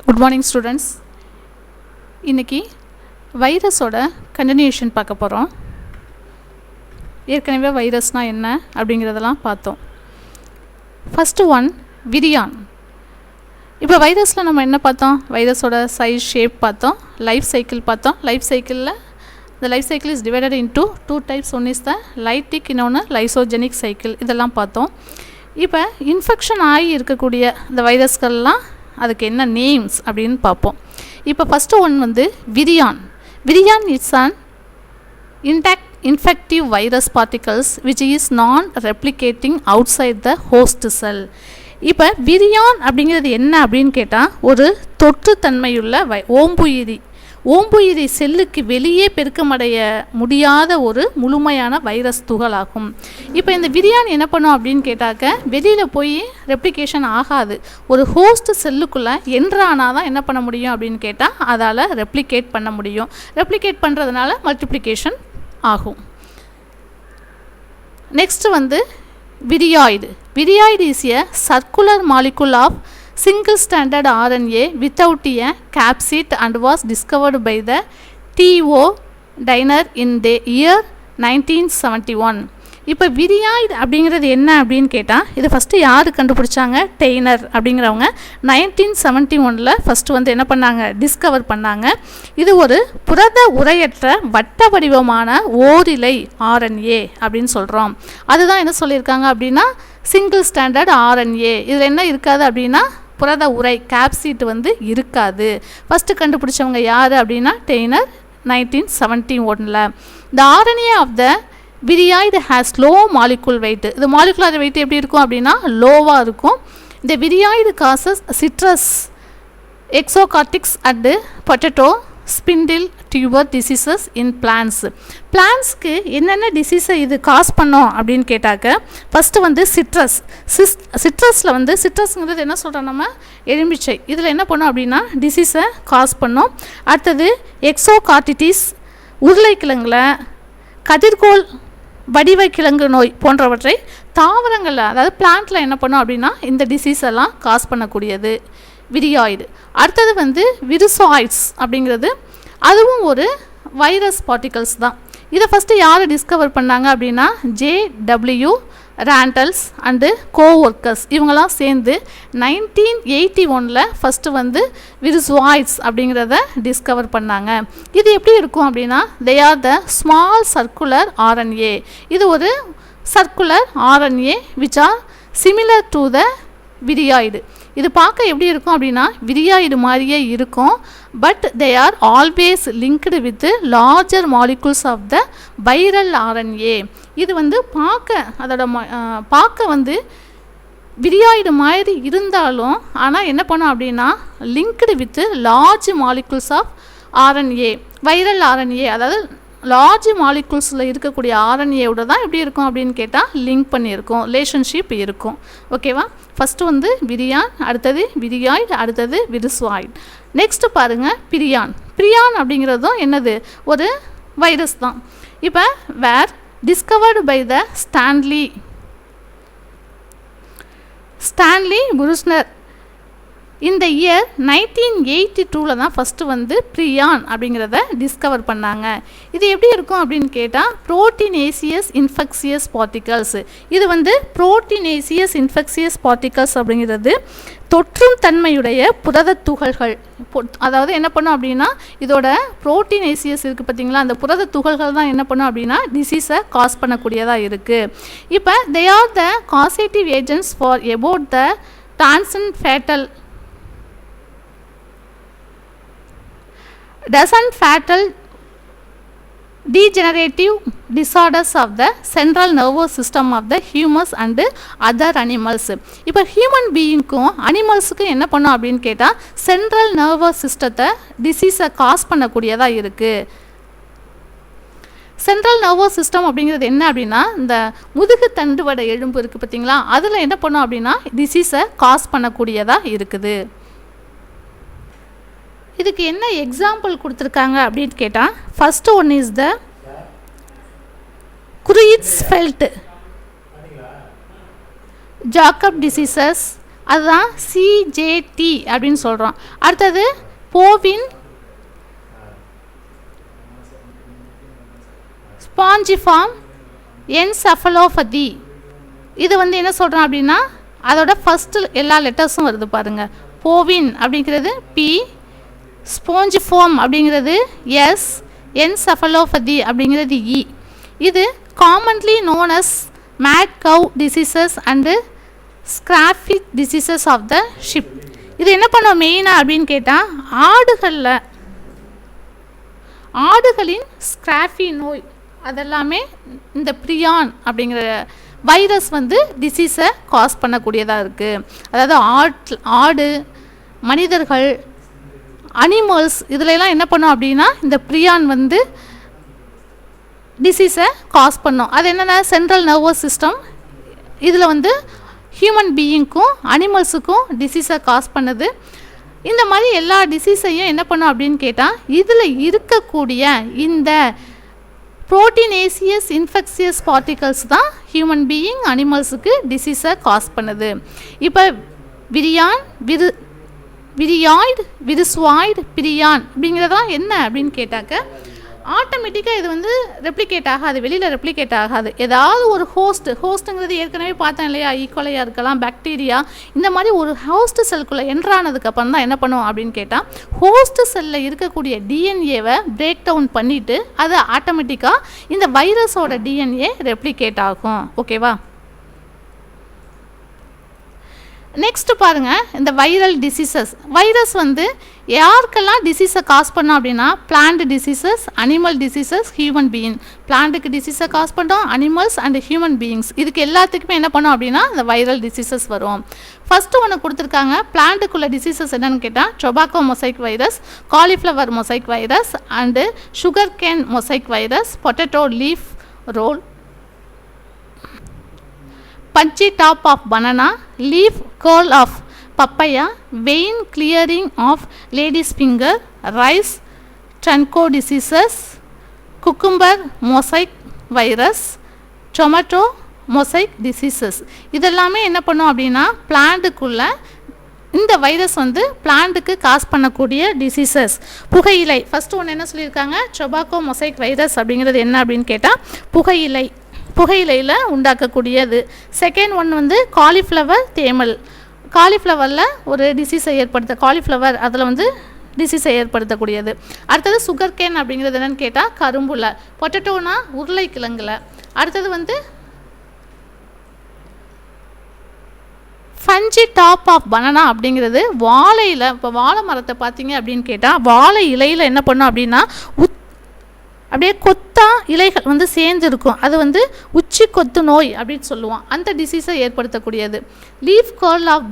Good morning students. இன்றைக்கி வைரஸோட continuation பார்க்க போகிறோம். ஏற்கனவே வைரஸ்னால் என்ன அப்படிங்கிறதெல்லாம் பார்த்தோம். First one விரியான். இப்போ வைரஸில் நம்ம என்ன பார்த்தோம்? வைரஸோட சைஸ், ஷேப் பார்த்தோம், லைஃப் சைக்கிள் பார்த்தோம். லைஃப் சைக்கிளில் the life cycle is divided into two types. One is the lytic, இன்னொன்று லைசோஜெனிக் சைக்கிள். இதெல்லாம் பார்த்தோம். இப்போ இன்ஃபெக்ஷன் ஆகி இருக்கக்கூடிய இந்த வைரஸ்கள்லாம் அதுக்கு என்ன நேம்ஸ் அப்படின்னு பார்ப்போம். இப்போ ஃபஸ்ட்டு ஒன் வந்து விரியான். விரியான் it's an intact infective virus particles which is non-replicating outside the host cell. இப்போ விரியான் அப்படிங்கிறது என்ன அப்படின்னு கேட்டால், ஒரு தொற்றுத்தன்மையுள்ள ஓம்புயிரி செல்லுக்கு வெளியே பெருக்கமடைய முடியாத ஒரு முழுமையான வைரஸ் துகளாகும். இப்போ இந்த விரியான் என்ன பண்ணும் அப்படின்னு கேட்டாக்க, வெளியில் போய் ரெப்ளிகேஷன் ஆகாது. ஒரு ஹோஸ்ட் செல்லுக்குள்ளே என்ட்ரானால் தான் என்ன பண்ண முடியும் அப்படின்னு கேட்டால், அதால் ரெப்ளிகேட் பண்ண முடியும். ரெப்ளிகேட் பண்ணுறதுனால மல்டிப்ளிகேஷன் ஆகும். நெக்ஸ்ட் வந்து viroid. Viroid is a circular molecule of single standard RNA without a capsid and was discovered by the T.O. Diner in the year 1971. இப்போ விரியாய்டு அப்படிங்கிறது என்ன அப்படின்னு கேட்டால், இது ஃபஸ்ட்டு யார் கண்டுபிடிச்சாங்க? டெய்னர் அப்படிங்கிறவங்க 1971 ஃபஸ்ட்டு வந்து என்ன பண்ணாங்க? டிஸ்கவர் பண்ணாங்க. இது ஒரு புரத உரையற்ற வட்ட வடிவமான ஓரிலை RNA அப்படின்னு சொல்கிறோம். அதுதான் என்ன சொல்லியிருக்காங்க அப்படின்னா, சிங்கிள் ஸ்டாண்டர்ட் RNA. இதில் என்ன இருக்காது அப்படின்னா, புரத உரை கேப்சிட் வந்து இருக்காது. ஃபஸ்ட்டு கண்டுபிடிச்சவங்க யார் அப்படின்னா Diener 1971. The RNA of the viroid has low molecule weight. இது மாலிகுலர் வெயிட் எப்படி இருக்கும் அப்படின்னா லோவாக இருக்கும். இந்த viroid causes citrus, exocortis and potato spindle tuber diseases in plants. பிளான்ஸ்க்கு என்னென்ன டிசீஸை இது காஸ் பண்ணோம் அப்படின்னு கேட்டாக்க, ஃபஸ்ட்டு வந்து சிட்ரஸில் வந்து சிட்ரஸ்ங்கிறது என்ன சொல்கிறோம் நம்ம? எலுமிச்சை. இதில் என்ன பண்ணோம் அப்படின்னா டிசீஸை காஸ் பண்ணோம். அடுத்தது எக்ஸோகார்டிட்டிஸ், உருளைக்கிழங்குல கதிர்கோள் வடிவ கிழங்கு நோய் போன்றவற்றை தாவரங்களில், அதாவது பிளான்ட்டில் என்ன பண்ணோம் அப்படின்னா இந்த டிசீஸ் எல்லாம் காஸ் பண்ணக்கூடியது விரியாய்டு. அடுத்தது வந்து விருசாய்ட்ஸ் அப்படிங்கிறது அதுவும் ஒரு வைரஸ் பார்ட்டிகல்ஸ் தான். இதை ஃபஸ்ட்டு யார் டிஸ்கவர் பண்ணாங்க அப்படின்னா J.W. ராண்டல்ஸ் அண்டு கோஒர்க்கர்ஸ். இவங்களாம் சேர்ந்து 1981 ஃபஸ்ட்டு வந்து விருசாய்ட்ஸ் அப்படிங்கிறத டிஸ்கவர் பண்ணாங்க. இது எப்படி இருக்கும் அப்படின்னா, they are the small circular RNA. இது ஒரு circular RNA which are similar to the viroid. இது பார்க்க எப்படி இருக்கும் அப்படின்னா விரியாய்டு மாதிரியே இருக்கும். But they are always linked with larger molecules of the viral RNA. இது வந்து பார்க்க வந்து விரியாய்டு மாதிரி இருந்தாலும், ஆனால் என்ன பண்ணோம் அப்படின்னா linked with large molecules of RNA, viral RNA. அதாவது லார்ஜ் மாலிகுல்ஸில் இருக்கக்கூடிய RNAவோட தான் எப்படி இருக்கும் அப்படின்னு கேட்டால் லிங்க் பண்ணியிருக்கும், ரிலேஷன்ஷிப் இருக்கும். ஓகேவா? ஃபஸ்ட்டு வந்து விரியான், அடுத்தது விரியாய்டு, அடுத்தது விருசாய்டு. நெக்ஸ்ட்டு பாருங்கள் பிரியான். பிரியான் அப்படிங்கிறதும் என்னது? ஒரு வைரஸ் தான். இப்போ வேர் டிஸ்கவர்டு பை த ஸ்டான்லி புருஸ்னர் இந்த இயர் 1982 தான் ஃபஸ்ட்டு வந்து பிரியான் அப்படிங்கிறத டிஸ்கவர் பண்ணாங்க. இது எப்படி இருக்கும் அப்படின்னு கேட்டால் புரோட்டீனேசியஸ் இன்ஃபெக்சியஸ் பார்ட்டிகல்ஸ். இது வந்து புரோட்டீனேசியஸ் இன்ஃபெக்சியஸ் பார்ட்டிகல்ஸ் அப்படிங்கிறது தொற்றும் தன்மையுடைய புரத துகள்கள். அதாவது என்ன பண்ணும் அப்படின்னா, இதோட புரோட்டீனேசியஸ் இருக்குது பார்த்தீங்களா, அந்த புரத துகள்கள் தான் என்ன பண்ணும் அப்படின்னா டிசீஸை காஸ் பண்ணக்கூடியதாக இருக்குது. இப்போ தே are the causative agents for about the doesn't fatal degenerative disorders of the central nervous system of the humans and other animals. இப்போ ஹியூமன் பீயிங்க்கும் அனிமல்ஸுக்கும் என்ன பண்ணோம் அப்படின்னு கேட்டால் சென்ட்ரல் நர்வஸ் சிஸ்டத்தை டிசீஸை காஸ் பண்ணக்கூடியதாக இருக்குது. சென்ட்ரல் நர்வஸ் சிஸ்டம் அப்படிங்கிறது என்ன அப்படின்னா, இந்த முதுகு தண்டுவட எலும்பு இருக்குது பார்த்தீங்களா, அதில் என்ன பண்ணோம் அப்படின்னா டிசீஸை காஸ் பண்ணக்கூடியதாக இருக்குது. இதுக்கு என்ன எக்ஸாம்பிள் கொடுத்துருக்காங்க அப்படின்னு கேட்டால், first one is the Creutzfeldt, Jakob diseases, அதுதான் சிஜேடி அப்படின்னு சொல்கிறோம். அடுத்தது போவின் ஸ்பாஞ்சிஃபார்ம் என்செஃபலோபதி. இது வந்து என்ன சொல்கிறோம் அப்படின்னா அதோட ஃபஸ்ட்டு எல்லா லெட்டர்ஸும் வருது பாருங்கள். போவின் அப்படிங்கிறது பி, ஸ்பாஞ்சிஃபார்ம் அப்படிங்கிறது எஸ், என்செஃபலோபதி அப்படிங்கிறது இ. இது commonly known as mad cow diseases and scrapie diseases of the sheep. இது என்ன பண்ணுவோம் மெயினாக அப்படின்னு கேட்டால் ஆடுகளின் ஸ்கிராஃபி நோய் அதெல்லாமே இந்த பிரியான் அப்படிங்கிற வைரஸ் வந்து டிசீஸை காஸ் பண்ணக்கூடியதாக இருக்குது. அதாவது ஆடு, மனிதர்கள், அனிமல்ஸ் இதுலெல்லாம் என்ன பண்ணோம் அப்படின்னா இந்த பிரியான் வந்து டிசீஸை காஸ் பண்ணோம். அது என்னென்னா சென்ட்ரல் நர்வஸ் சிஸ்டம் இதில் வந்து ஹியூமன் பீயிங்க்கும் அனிமல்ஸுக்கும் டிசீஸை காஸ் பண்ணுது. இந்த மாதிரி எல்லா டிசீஸையும் என்ன பண்ணோம் அப்படின்னு கேட்டால் இதில் இருக்கக்கூடிய இந்த புரோட்டீனேசியஸ் இன்ஃபெக்சியஸ் பார்ட்டிகல்ஸ் தான் ஹியூமன் பீயிங் அனிமல்ஸுக்கு டிசீஸை காஸ் பண்ணுது. இப்போ விரியாய்டு, விரிஸ்வாய்டு, பிரியான் அப்படிங்கிறதெல்லாம் என்ன அப்படின்னு கேட்டாக்க ஆட்டோமேட்டிக்காக இது வந்து ரெப்ளிகேட் ஆகாது, வெளியில் ரெப்ளிகேட் ஆகாது. ஏதாவது ஒரு ஹோஸ்ட்டுங்கிறது ஏற்கனவே பார்த்தேன் இல்லையா, ஈக்கோலையாக இருக்கலாம், பாக்டீரியா, இந்த மாதிரி ஒரு ஹோஸ்ட் செல்குள்ளே என்ட்ரானதுக்கப்புறம் தான் என்ன பண்ணுவோம் அப்படின்னு கேட்டால் ஹோஸ்ட் செல்லில் இருக்கக்கூடிய டிஎன்ஏவை பிரேக் டவுன் பண்ணிவிட்டு அது ஆட்டோமேட்டிக்காக இந்த வைரஸோட டிஎன்ஏ ரெப்ளிகேட் ஆகும். ஓகேவா? நெக்ஸ்ட் பாருங்கள், இந்த வைரல் டிசீசஸ். வைரஸ் வந்து யாருக்கெல்லாம் டிசீஸை காஸ் பண்ணோம் அப்படின்னா plant diseases, animal diseases, human being. பிளான்ட்டுக்கு டிசீஸை காஸ் பண்ணோம், அனிமல்ஸ் அண்ட் ஹியூமன் பீயிங்ஸ் இதுக்கு எல்லாத்துக்குமே என்ன பண்ணோம் அப்படின்னா இந்த வைரல் டிசீசஸ் வரும். ஃபஸ்ட்டு ஒன்று கொடுத்துருக்காங்க. பிளான்ட்டுக்குள்ள டிசீசஸ் என்னென்னு கேட்டால் tobacco mosaic virus, cauliflower mosaic virus and sugar cane mosaic virus, potato leaf roll, punchy top of banana, leaf curl of papaya, vein clearing of lady's finger, rice trunco diseases, cucumber mosaic virus, tomato mosaic diseases. இதெல்லாமே என்ன பண்ணோம் அப்படின்னா பிளான்ட்டுக்குள்ள இந்த virus வந்து பிளான்ட்டுக்கு cos பண்ணக்கூடிய diseases. புகையிலை first ஒன்று என்ன சொல்லியிருக்காங்க, டொபாக்கோ மொசைக் வைரஸ் அப்படிங்கிறது என்ன அப்படின்னு கேட்டால் புகையிலையில் உண்டாக்கக்கூடியது. செகண்ட் ஒன் வந்து காலிஃப்ளவர் தேமல். காலிஃப்ளவரில் ஒரு டிசீஸை காலிஃப்ளவர் அதில் வந்து டிசீஸை ஏற்படுத்தக்கூடியது. அடுத்தது சுகர் கேன் அப்படிங்கிறது என்னென்னு கேட்டால் கரும்புல. பொட்டேட்டோனா உருளைக்கிழங்குல. அடுத்தது வந்து ஃபஞ்சி டாப் ஆஃப் பனானா அப்படிங்கிறது வாழையில். இப்போ வாழை மரத்தை பார்த்தீங்க அப்படின்னு கேட்டால் வாழை இலையில் என்ன பண்ணோம் அப்படின்னா அப்படியே கொத்தா இலைகள் வந்து சேர்ந்துருக்கும். அது வந்து உச்சி கொத்து நோய் அப்படின்னு சொல்லுவோம். அந்த டிசீஸை ஏற்படுத்தக்கூடியது. லீஃப் கர்ல் ஆஃப்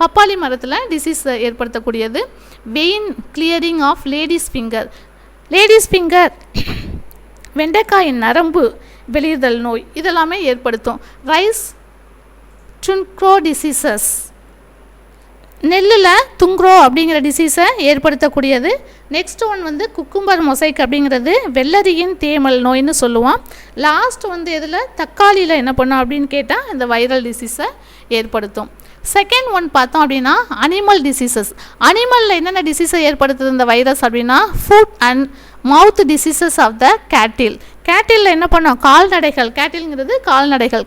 பப்பாளி மரத்தில் டிசீஸை ஏற்படுத்தக்கூடியது. Vein clearing of ladies finger வெண்டைக்காயின் நரம்பு வெளியிடுதல் நோய் இதெல்லாமே ஏற்படுத்தும். ரைஸ் ட்ருன்க்ரோ டிசீசஸ் நெல்லில் துங்க்ரோ அப்படிங்கிற டிசீஸை ஏற்படுத்தக்கூடியது. நெக்ஸ்ட் ஒன் வந்து குக்கும்பர் மொசைக் அப்படிங்கிறது வெள்ளரியின் தேமல் நோயின்னு சொல்லுவோம். லாஸ்ட் வந்து இதில் தக்காளியில் என்ன பண்ணோம் அப்படின்னு கேட்டால் இந்த வைரல் டிசீஸை ஏற்படுத்தும். செகண்ட் ஒன் பார்த்தோம் அப்படின்னா அனிமல் டிசீசஸ். அனிமலில் என்னென்ன டிசீஸை ஏற்படுத்துது இந்த வைரஸ் அப்படின்னா foot and mouth diseases of the கேட்டிலில் என்ன பண்ணோம் கேட்டில்ங்கிறது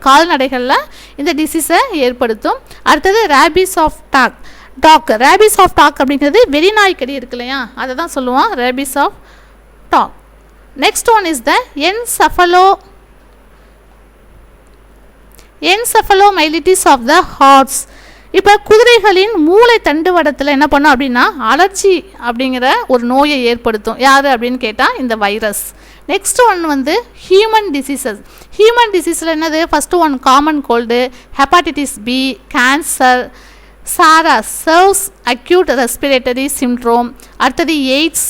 கால்நடைகளில் இந்த டிசீஸை ஏற்படுத்தும். அடுத்தது ரேபிஸ் ஆஃப் டாக் அப்படிங்கிறது வெறிநாய்க்கடி இருக்கு இல்லையா, அதை தான் சொல்லுவோம் rabies of dog. Next one is the encephalomyelitis of the horses. இப்போ குதிரைகளின் மூளை தண்டுவடத்தில் என்ன பண்ணோம் அப்படின்னா அலர்ஜி அப்படிங்கிற ஒரு நோயை ஏற்படுத்தும். யார் அப்படின்னு கேட்டால் இந்த வைரஸ். நெக்ஸ்ட் ஒன் வந்து ஹியூமன் டிசீஸில் என்னது, first one common cold, hepatitis B, cancer, SARS severe acute respiratory syndrome. அடுத்தது AIDS,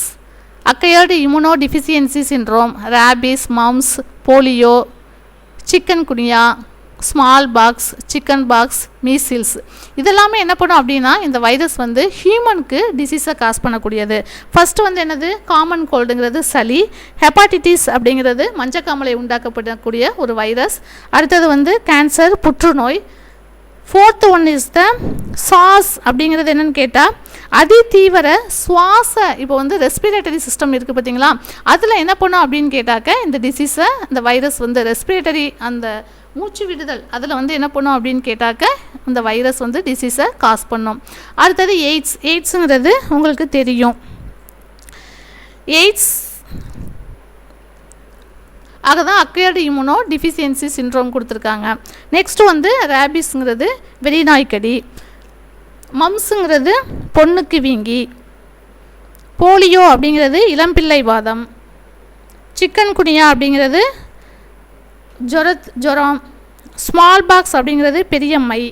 acquired immunodeficiency syndrome, rabies, mumps, polio, chikungunya, smallpox, chickenpox, measles இதெல்லாமே என்ன பண்ணும் அப்படின்னா இந்த virus வந்து ஹியூமனுக்கு டிசீஸை காஸ் பண்ணக்கூடியது. ஃபஸ்ட்டு வந்து என்னது காமன் கோல்டுங்கிறது சளி, ஹெப்பாட்டிட்டிஸ் அப்படிங்கிறது மஞ்சக்காமலை உண்டாக்கப்படக்கூடிய ஒரு வைரஸ். அடுத்தது வந்து கேன்சர் புற்றுநோய், 4th one is the sauce அப்படிங்கிறது என்னென்னு கேட்டால் அதிதீவிர சுவாச இப்போ வந்து ரெஸ்பிரேட்டரி சிஸ்டம் இருக்குது பார்த்தீங்களா, அதில் என்ன பண்ணும் அப்படின்னு கேட்டாக்க இந்த டிசீஸை இந்த வைரஸ் வந்து ரெஸ்பிரேட்டரி அந்த மூச்சு விடுதல் அதில் வந்து என்ன பண்ணும் அப்படின்னு கேட்டாக்க இந்த வைரஸ் வந்து டிசீஸை காஸ் பண்ணும். அடுத்தது எய்ட்ஸுங்கிறது உங்களுக்கு தெரியும். எய்ட்ஸ் ஆக தான் அக்வயர்டு இம்யூனோ டிஃபிஷியன்சி சிண்ட்ரோம் கொடுத்துருக்காங்க. நெக்ஸ்ட்டு வந்து ரேபிஸ்ங்கிறது வெறிநாய்க்கடி, மம்ஸுங்கிறது பொண்ணுக்கு வீங்கி, போலியோ அப்படிங்கிறது இளம்பிள்ளை வாதம், சிக்கன் குனியா அப்படிங்கிறது ஜுரம், ஸ்மால் பாக்ஸ் அப்படிங்கிறது பெரியம்மை,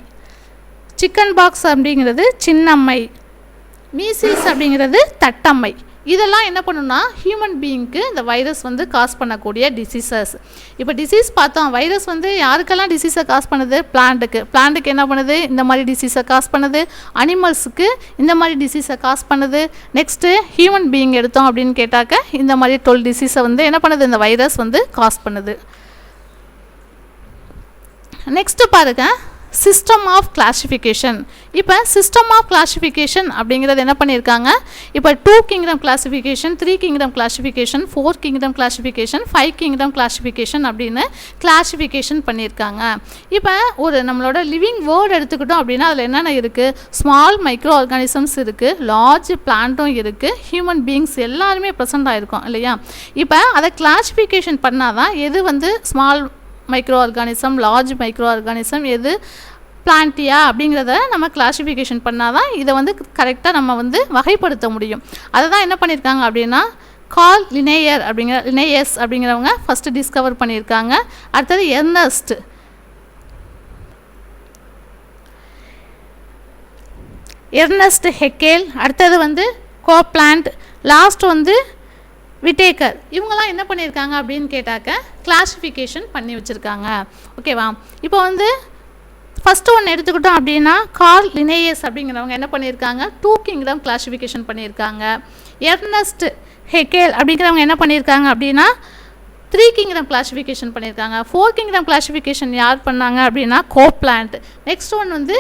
சிக்கன் பாக்ஸ் அப்படிங்கிறது சின்னம்மை, மீசில்ஸ் அப்படிங்கிறது தட்டம்மை. இதெல்லாம் என்ன பண்ணுன்னா ஹியூமன் பீயிங்க்கு இந்த வைரஸ் வந்து காஸ் பண்ணக்கூடிய டிசீசஸ். இப்போ டிசீஸ் பார்த்தோம், வைரஸ் வந்து யாருக்கெல்லாம் டிசீஸை காஸ் பண்ணுது? பிளான்ட்டுக்கு என்ன பண்ணுது? இந்த மாதிரி டிசீஸை காஸ் பண்ணுது. அனிமல்ஸுக்கு இந்த மாதிரி டிசீஸை காஸ் பண்ணுது. நெக்ஸ்ட்டு ஹியூமன் பீயிங் எடுத்தோம் அப்படின்னு கேட்டாக்க இந்த மாதிரி 12 டிசீஸை வந்து என்ன பண்ணுது? இந்த வைரஸ் வந்து காஸ் பண்ணுது. நெக்ஸ்ட்டு பாருங்கள், சிஸ்டம் ஆஃப் கிளாசிஃபிகேஷன். இப்போ சிஸ்டம் ஆஃப் கிளாசிஃபிகேஷன் அப்படிங்கிறது என்ன பண்ணியிருக்காங்க? இப்போ 2 kingdom classification, 3 kingdom classification, 4 kingdom classification, 5 kingdom classification அப்படின்னு கிளாசிஃபிகேஷன் பண்ணியிருக்காங்க. இப்போ ஒரு நம்மளோட லிவிங் வேர்டு எடுத்துக்கிட்டோம் அப்படின்னா அதில் என்னென்ன இருக்குது? ஸ்மால் மைக்ரோ ஆர்கானிசம்ஸ் இருக்குது, லார்ஜ் பிளான்ட்டும் இருக்குது, ஹியூமன் பீயிங்ஸ் எல்லாருமே ப்ரெசென்ட் ஆகிருக்கும் இல்லையா? இப்போ அதை கிளாசிஃபிகேஷன் பண்ணால் தான் எது வந்து small micro organism, large micro organism, எது பிளான்டியா அப்படிங்கிறத நம்ம கிளாசிஃபிகேஷன் பண்ணால் தான் இதை வந்து கரெக்டாக நம்ம வந்து வகைப்படுத்த முடியும். அதை தான் என்ன பண்ணியிருக்காங்க அப்படின்னா கார்ல் லினேயஸ் அப்படிங்கிறவங்க ஃபஸ்ட்டு டிஸ்கவர் பண்ணியிருக்காங்க. அடுத்தது எர்னஸ்ட் ஹெக்கேல், அடுத்தது வந்து கோப்லாண்ட், லாஸ்ட் வந்து விட்டேக்கர். இவங்கெல்லாம் என்ன பண்ணியிருக்காங்க அப்படின்னு கேட்டாக்க கிளாசிஃபிகேஷன் பண்ணி வச்சுருக்காங்க. ஓகேவா? இப்போ வந்து ஃபஸ்ட்டு ஒன்று எடுத்துக்கிட்டோம் அப்படின்னா கார்ல் லினேயஸ் அப்படிங்கிறவங்க என்ன பண்ணியிருக்காங்க? 2 கிங்டம் கிளாசிஃபிகேஷன் பண்ணியிருக்காங்க. எர்னஸ்ட் ஹெக்கேல் அப்படிங்கிறவங்க என்ன பண்ணியிருக்காங்க அப்படின்னா 3 கிங்டம் கிளாசிஃபிகேஷன் பண்ணியிருக்காங்க. 4 கிங்டம் கிளாசிஃபிகேஷன் யார் பண்ணாங்க அப்படின்னா கோப்லாண்ட். நெக்ஸ்ட் ஒன் வந்து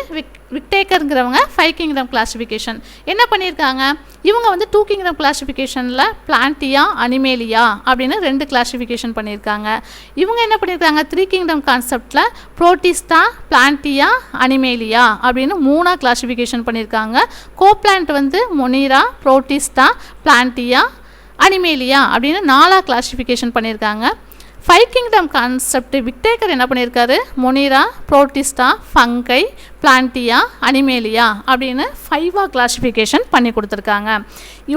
விட்டேக்கருங்கிறவங்க 5 கிங்டம் கிளாசிஃபிகேஷன் என்ன பண்ணியிருக்காங்க? இவங்க வந்து 2 கிங்டம் கிளாசிஃபிகேஷனில் பிளான்டியா, அனிமேலியா அப்படின்னு 2 கிளாசிஃபிகேஷன் பண்ணியிருக்காங்க. இவங்க என்ன பண்ணியிருக்காங்க? 3 கிங்டம் கான்செப்டில் புரோட்டிஸ்டா, பிளான்டியா, அனிமேலியா அப்படின்னு 3 கிளாசிஃபிகேஷன் பண்ணியிருக்காங்க. கோப்லாண்ட் வந்து மொனீரா, புரோட்டிஸ்டா, பிளான்டியா, அனிமேலியா அப்படின்னு 4 கிளாசிஃபிகேஷன் பண்ணியிருக்காங்க. 5 கிங்டம் கான்செப்ட் விட்டேக்கர் என்ன பண்ணியிருக்காரு? மொனீரா, புரோட்டிஸ்டா, ஃபங்கை, பிளான்டியா, அனிமேலியா அப்படின்னு 5 கிளாசிஃபிகேஷன் பண்ணி கொடுத்துருக்காங்க.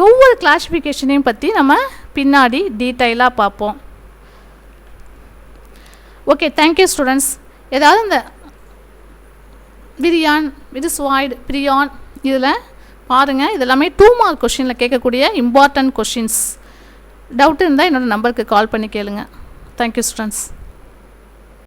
ஒவ்வொரு கிளாசிஃபிகேஷனையும் பற்றி நம்ம பின்னாடி டீட்டெயிலாக பார்ப்போம். Okay, thank you students. ஏதாவது இந்த விரியான், விரிஸ்வாய்டு, பிரியான் இதில் பாருங்கள், இது எல்லாமே 2 மார்க் கொஷினில் கேட்கக்கூடிய இம்பார்ட்டன்ட் கொஷின்ஸ். டவுட் இருந்தால் என்னோடய நம்பருக்கு கால் பண்ணி கேளுங்க. Thank you students.